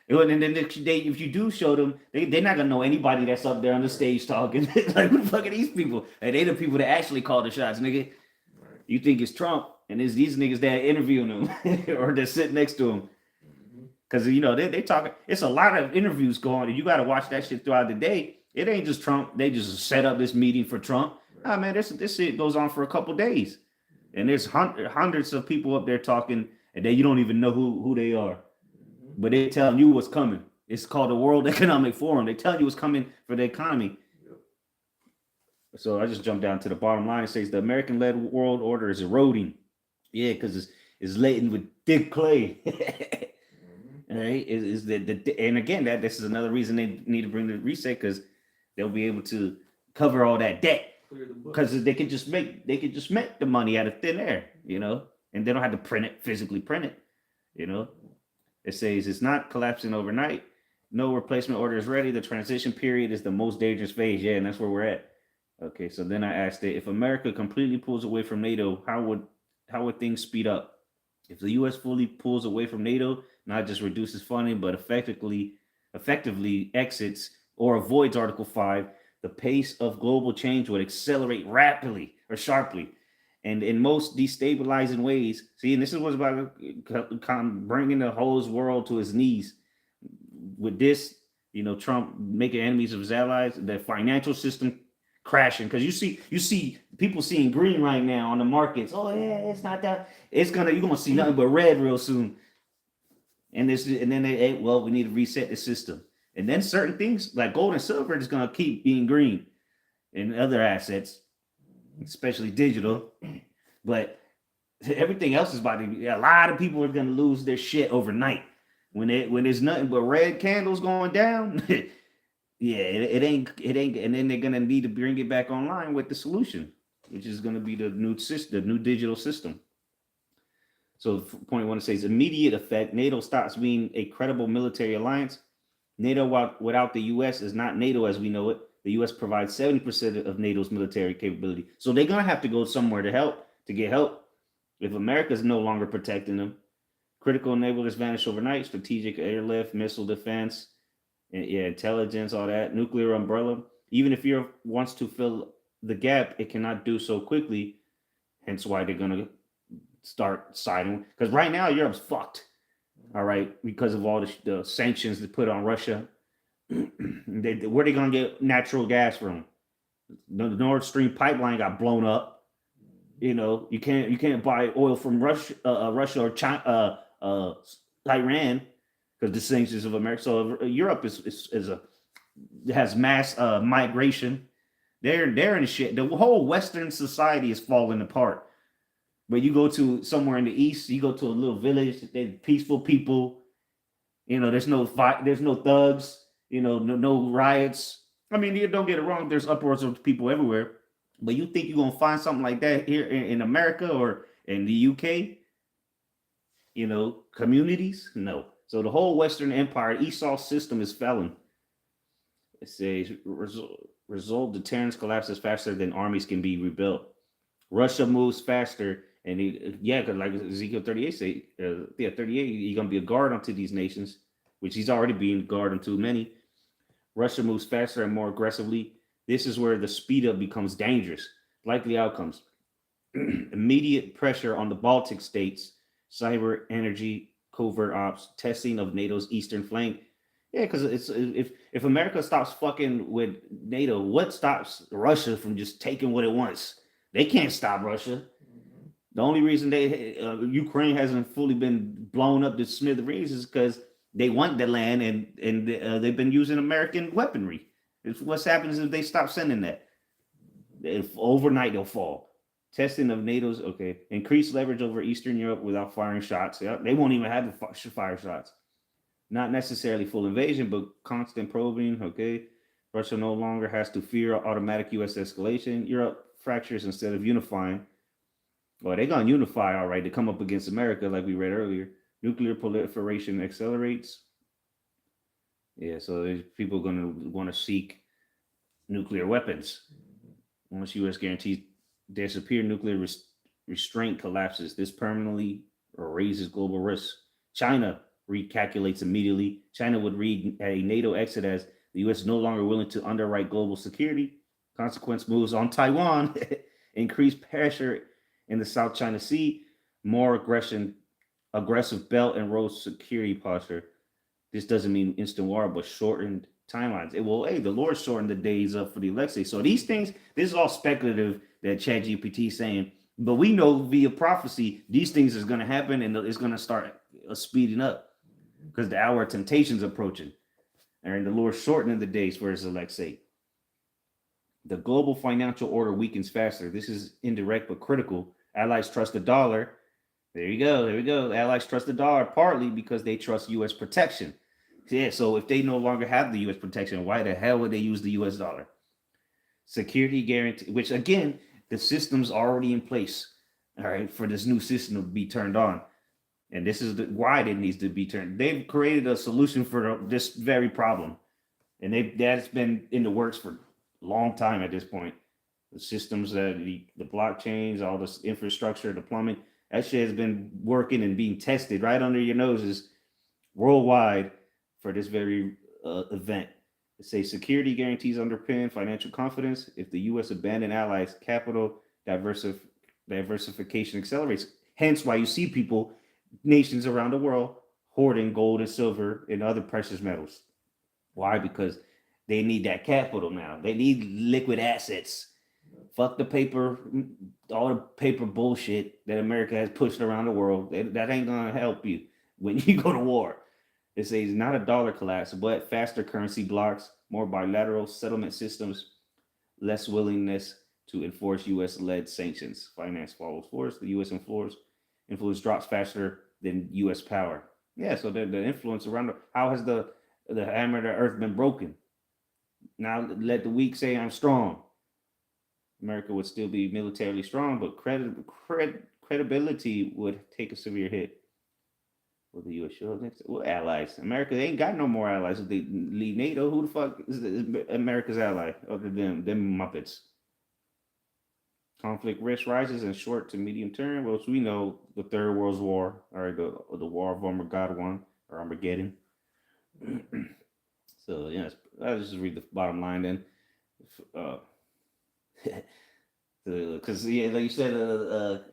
And then if you do show them, they're not gonna know anybody that's up there on the stage talking. Like who the fuck are these people? And they the people that actually call the shots, nigga. Right. You think it's Trump, and it's these niggas that interviewing him or they're sitting next to him. Because they talking. It's a lot of interviews going, and you got to watch that shit throughout the day. It ain't just Trump. They just set up this meeting for Trump. Right. Oh man, this shit goes on for a couple days, and there's hundreds of people up there talking, and then you don't even know who they are, but they're telling you what's coming. It's called the World Economic Forum. They tell you what's coming for the economy. Yep. So I just jumped down to the bottom line. It says the American-led world order is eroding. Yeah, because it's laden with thick clay. Right, and again this is another reason they need to bring the reset, because they'll be able to cover all that debt, because they can just make the money out of thin air, and they don't have to physically print it. It says it's not collapsing overnight. No replacement order is ready. The transition period is the most dangerous phase. Yeah, and that's where we're at. Okay, so then I asked it, if America completely pulls away from NATO, how would things speed up? If the U.S. fully pulls away from NATO, not just reduces funding, but effectively exits or avoids Article 5, the pace of global change would accelerate rapidly or sharply. And in most destabilizing ways, see, and this is what's about bringing the whole world to his knees. With this, Trump making enemies of his allies, the financial system crashing because you see people seeing green right now on the markets. Oh yeah, it's not that. You're gonna see nothing but red real soon. And then we need to reset the system. And then certain things like gold and silver is gonna keep being green, and other assets, especially digital. But everything else is about to be. A lot of people are gonna lose their shit overnight when there's nothing but red candles going down. Yeah, it ain't, and then they're gonna need to bring it back online with the solution, which is gonna be the new system, the new digital system. So, point I want to say is immediate effect. NATO stops being a credible military alliance. NATO, without the U.S., is not NATO as we know it. The U.S. provides 70% of NATO's military capability, so they're gonna have to go somewhere to get help. If America is no longer protecting them, critical enablers vanish overnight. Strategic airlift, missile defense. Intelligence, all that, nuclear umbrella. Even if Europe wants to fill the gap, it cannot do so quickly. Hence why they're gonna start siding. Because right now Europe's fucked. All right, because of all the sanctions they put on Russia. Where they gonna get natural gas from? The Nord Stream pipeline got blown up. You know, you can't buy oil from Russia or China, Iran. Because the sanctions of America, so Europe has mass migration. They're in the shit. The whole Western society is falling apart. But you go to somewhere in the East, you go to a little village. They're peaceful people. You know, there's no fight. There's no thugs. You know, no riots. I mean, you don't get it wrong. There's uproars of people everywhere. But you think you're gonna find something like that here in America or in the UK? You know, communities? No. So the whole Western Empire, Esau system is failing. It says result deterrence collapses faster than armies can be rebuilt. Russia moves faster, and because like Ezekiel 38 say, 38, he's gonna be a guard unto these nations, which he's already being a guard unto many. Russia moves faster and more aggressively. This is where the speed up becomes dangerous. Likely outcomes: immediate pressure on the Baltic states, cyber, energy, covert ops, testing of NATO's eastern flank. Yeah, because it's if America stops fucking with NATO, what stops Russia from just taking what it wants? They can't stop Russia. The only reason Ukraine hasn't fully been blown up to smithereens is because they want the land and they've been using American weaponry. What's happens if they stop sending that? If overnight they'll fall. Testing of NATO's, increased leverage over Eastern Europe without firing shots. Yeah, they won't even have to fire shots. Not necessarily full invasion, but constant probing. Russia no longer has to fear automatic U.S. escalation. Europe fractures instead of unifying. Well, they're going to unify, all right, to come up against America, like we read earlier. Nuclear proliferation accelerates. Yeah, so there's people going to want to seek nuclear weapons. Once U.S. guarantees disappear, nuclear restraint collapses. This permanently raises global risk. China recalculates immediately. China would read a NATO exit as the U.S. is no longer willing to underwrite global security. Consequence moves on Taiwan. Increased pressure in the South China Sea. More aggressive Belt and Road security posture. This doesn't mean instant war, but shortened timelines. The Lord shortened the days up for the election. So these things, this is all speculative that ChatGPT is saying, but we know via prophecy these things is going to happen and it's going to start speeding up because the hour of temptation is approaching, and the Lord shortening the days for his elect sake. The global financial order weakens faster. This is indirect but critical. Allies trust the dollar. There we go. Allies trust the dollar partly because they trust U.S. protection. Yeah, so if they no longer have the U.S. protection, why the hell would they use the U.S. dollar? Security guarantee, which again, the system's already in place, all right, for this new system to be turned on. And this is why it needs to be turned. They've created a solution for this very problem. And that's been in the works for a long time at this point. The systems, the blockchains, all this infrastructure, the plumbing, that shit has been working and being tested right under your noses worldwide for this very event. It says security guarantees underpin financial confidence. If the U.S. abandon allies, capital diversification accelerates. Hence why you see nations around the world hoarding gold and silver and other precious metals. Why? Because They need that capital now. They need liquid assets. Fuck the paper, all the paper bullshit that America has pushed around the world. That ain't gonna help you when you go to war. It says not a dollar collapse, but faster currency blocks, more bilateral settlement systems, less willingness to enforce U.S.-led sanctions. Finance follows force. The U.S. influence drops faster than U.S. power. Yeah, so the influence around how has the hammer of the earth been broken? Now let the weak say I'm strong. America would still be militarily strong, but credibility would take a severe hit. Will the U.S. show next? What allies? America, they ain't got no more allies. If they leave NATO, who the fuck is America's ally other than them Muppets? Conflict risk rises in short to medium term. Well, so we know the Third World War, or the War of Armageddon or Armageddon. So yes, I'll just read the bottom line then. Because yeah, like you said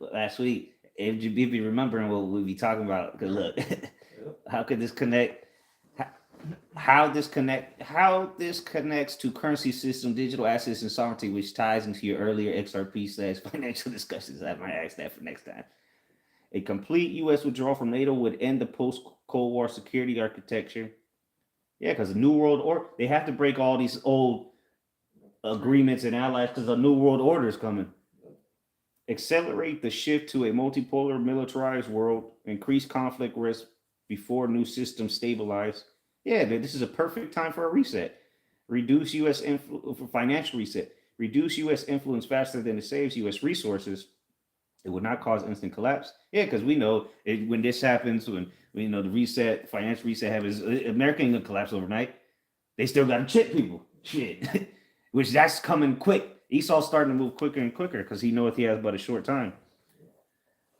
last week, if you be remembering what we'll be talking about, because look, how could this connect? How this connects to currency system, digital assets, and sovereignty, which ties into your earlier XRP/financial discussions. I might ask that for next time. A complete U.S. withdrawal from NATO would end the post-Cold War security architecture. Yeah, because the New World Order, they have to break all these old agreements and allies because a New World Order is coming. Accelerate the shift to a multipolar, militarized world. Increase conflict risk before new systems stabilize. Yeah, this is a perfect time for a reset. Reduce U.S. financial reset. Reduce U.S. influence faster than it saves U.S. resources. It would not cause instant collapse. Yeah, because we know when this happens, when we know the reset, financial reset happens, America ain't gonna collapse overnight. They still got to chip people. Shit, which that's coming quick. Esau's starting to move quicker and quicker because he knows he has but a short time.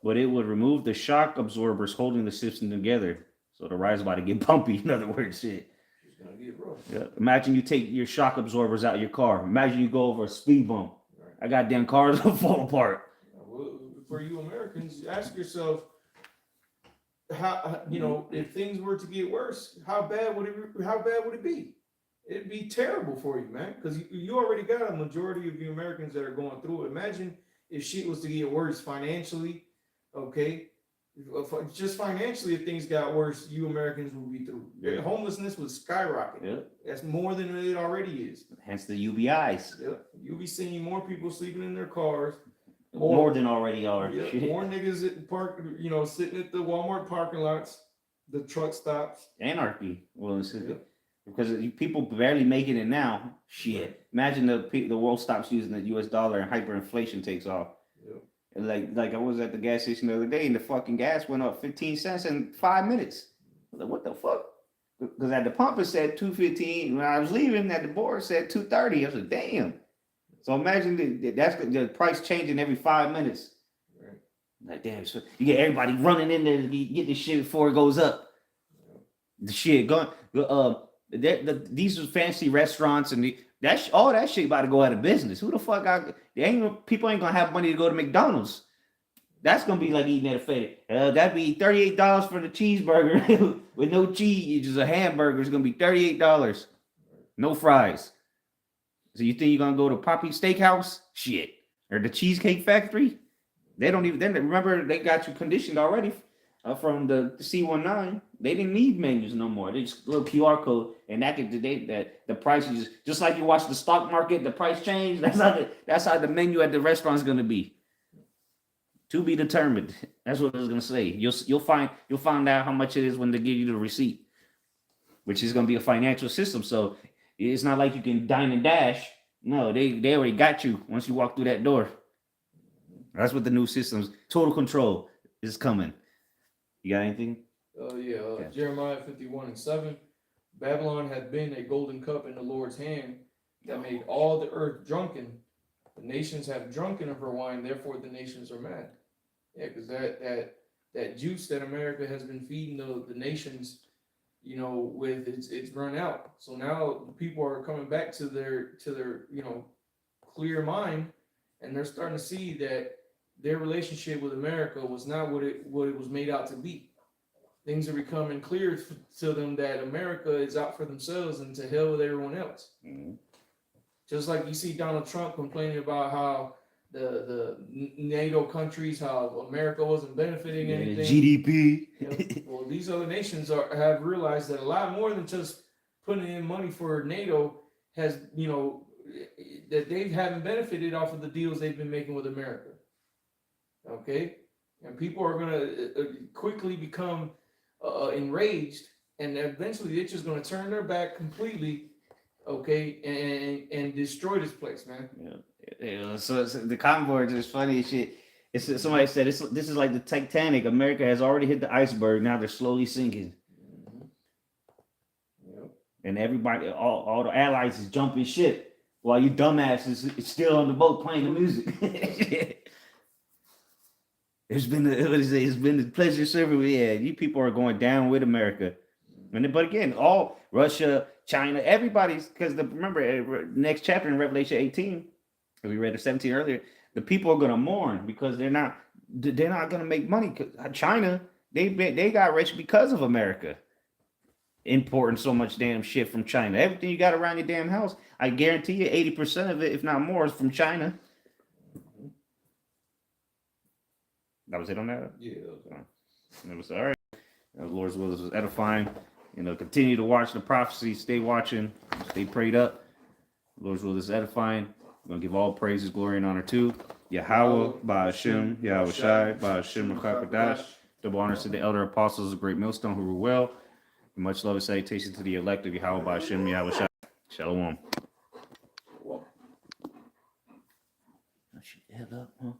But it would remove the shock absorbers holding the system together. So the ride is about to get bumpy. In other words, shit. It's gonna get rough. Yeah. Imagine you take your shock absorbers out of your car. Imagine you go over a speed bump. I got damn cars will fall apart. Well, for you Americans, ask yourself, how if things were to get worse, how bad would it be? It'd be terrible for you, man, because you already got a majority of you Americans that are going through it. Imagine if shit was to get worse financially, okay? Just financially, if things got worse, you Americans would be through. Yeah. Homelessness would skyrocket. Yeah. That's more than it already is. Hence the UBIs. Yeah. You'll be seeing more people sleeping in their cars. More than already are. Yeah, Shit. more niggas at park, sitting at the Walmart parking lots, the truck stops. Anarchy. Well, Yeah. because people barely making it now. Shit. Imagine the world stops using the U.S. dollar and hyperinflation takes off. Yeah. And like I was at the gas station the other day and the fucking gas went up 15 cents in 5 minutes. I was like, what the fuck? Because at the pump it said $2.15. When I was leaving, at the board it said $2.30. I was like, damn. So imagine that's the price changing every 5 minutes. Right. Like, damn, so you get everybody running in there to get this shit before it goes up. The shit going, these are fancy restaurants and all that shit about to go out of business. Who the fuck people ain't gonna have money to go to McDonald's. That's gonna be like eating at a fete. That'd be $38 for the cheeseburger with no cheese. Just a hamburger is gonna be $38. No fries. So you think you're gonna go to Poppy Steakhouse? Shit. Or the Cheesecake Factory? They don't even. Remember, they got you conditioned already from the C19. They didn't need menus no more. They just little QR code, and the price is just like you watch the stock market. The price change. That's how the menu at the restaurant is gonna be. To be determined. That's what it's gonna say. You'll find out how much it is when they give you the receipt, which is gonna be a financial system. So it's not like you can dine and dash. No, they already got you once you walk through that door. That's what the new systems, total control is coming. You got anything? Okay. Jeremiah 51:7. Babylon had been a golden cup in the Lord's hand that made all the earth drunken. The nations have drunken of her wine, therefore the nations are mad. Yeah, because that juice that America has been feeding the nations, with it's run out. So now people are coming back to their clear mind, and they're starting to see that their relationship with America was not what it was made out to be. things are becoming clear to them that America is out for themselves and to hell with everyone else. Mhm. Just like you see Donald Trump complaining about how the NATO countries, how America wasn't benefiting Yeah, anything. GDP. You know, well, these other nations have realized that a lot more than just putting in money for NATO has, that they haven't benefited off of the deals they've been making with America. Okay, and people are gonna quickly become enraged, and eventually they're just gonna turn their back completely. Okay, and destroy this place, man. Yeah, so the comment board is funny as shit. It's somebody said this is like the Titanic. America has already hit the iceberg. Now they're slowly sinking, Yep. and everybody, all the allies is jumping ship while you dumbasses is still on the boat playing the music. It's been a pleasure serving with you. Yeah, you people are going down with America. But again, all Russia, China, everybody's because remember next chapter in Revelation 18, we read the 17 earlier. The people are gonna mourn because they're not gonna make money. China, they got rich because of America importing so much damn shit from China. Everything you got around your damn house, I guarantee you, 80% of it, if not more, is from China. That was it on that. Yeah. It was all right. Lord's will was edifying. Continue to watch the prophecy. Stay watching. Stay prayed up. Lord's will is edifying. We're going to give all praises, glory, and honor to Yahweh, Ba'ashem, Yahweh Shai, Ba'ashem, Rakakadash. Double honors to the elder apostles of Great Millstone who rule well. Much love and salutation to the elect of Yahweh, Ba'ashem, Yahweh Shai. Shalom. Well, Shut the hell up, huh?